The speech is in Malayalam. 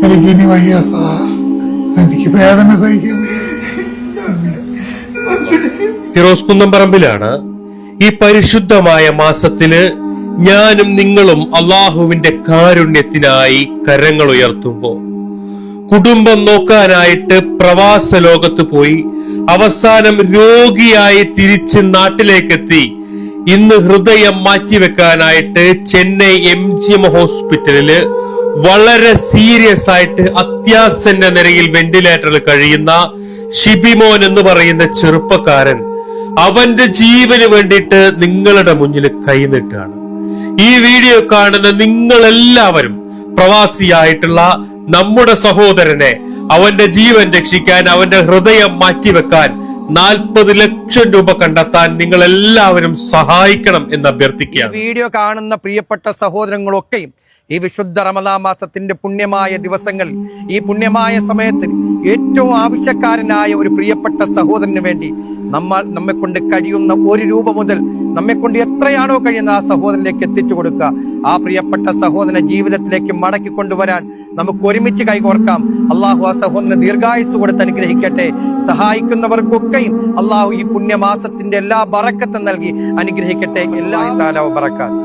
എനിക്കിനി വയ്യ, എനിക്ക് വേദന സഹിക്കും. ഫിറോസ് കുന്നംപറമ്പിലാണ്. ഈ പരിശുദ്ധമായ മാസത്തില് ഞാനും നിങ്ങളും അള്ളാഹുവിന്റെ കാരുണ്യത്തിനായി കരങ്ങൾ ഉയർത്തുമ്പോ, കുടുംബം നോക്കാനായിട്ട് പ്രവാസ ലോകത്ത് പോയി അവസാനം രോഗിയായി തിരിച്ച് നാട്ടിലേക്കെത്തി ഇന്ന് ഹൃദയം മാറ്റിവെക്കാനായിട്ട് ചെന്നൈ MGM ഹോസ്പിറ്റലില് വളരെ സീരിയസ് ആയിട്ട് അത്യാസന്ന നിലയിൽ വെന്റിലേറ്ററിൽ കഴിയുന്ന ഷിബിമോൻ എന്ന് പറയുന്ന ചെറുപ്പക്കാരൻ അവന്റെ ജീവന് വേണ്ടിയിട്ട് നിങ്ങളുടെ മുന്നിൽ കൈനീട്ടാണ്. ഈ വീഡിയോ കാണുന്ന നിങ്ങളെല്ലാവരും പ്രവാസിയായിട്ടുള്ള നമ്മുടെ സഹോദരനെ അവന്റെ ജീവൻ രക്ഷിക്കാൻ, അവന്റെ ഹൃദയം മാറ്റിവെക്കാൻ 40 ലക്ഷം രൂപ കണ്ടെത്താൻ നിങ്ങൾ എല്ലാവരും സഹായിക്കണം എന്ന് അഭ്യർത്ഥിക്കുകയാണ്. വീഡിയോ കാണുന്ന പ്രിയപ്പെട്ട സഹോദരങ്ങളൊക്കെയും ഈ വിശുദ്ധ റമദാൻ മാസത്തിന്റെ പുണ്യമായ ദിവസങ്ങൾ, ഈ പുണ്യമായ സമയത്ത് ഏറ്റവും ആവശ്യക്കാരനായ ഒരു പ്രിയപ്പെട്ട സഹോദരന് വേണ്ടി നമ്മെ കൊണ്ട് കഴിയുന്ന 1 രൂപ മുതൽ നമ്മെ കൊണ്ട് എത്രയാണോ കഴിയുന്ന ആ സഹോദരനിലേക്ക് എത്തിച്ചു കൊടുക്കുക. ആ പ്രിയപ്പെട്ട സഹോദരനെ ജീവിതത്തിലേക്ക് മടക്കി കൊണ്ടുവരാൻ നമുക്ക് ഒരുമിച്ച് കൈകോർക്കാം. അള്ളാഹു ആ സഹോദരന് ദീർഘായുസ് കൊടുത്ത് അനുഗ്രഹിക്കട്ടെ. സഹായിക്കുന്നവർക്കൊക്കെയും അള്ളാഹു ഈ പുണ്യമാസത്തിന്റെ എല്ലാ ബറക്കത്തും നൽകി അനുഗ്രഹിക്കട്ടെ. എല്ലാ ബറക്കാത്ത്.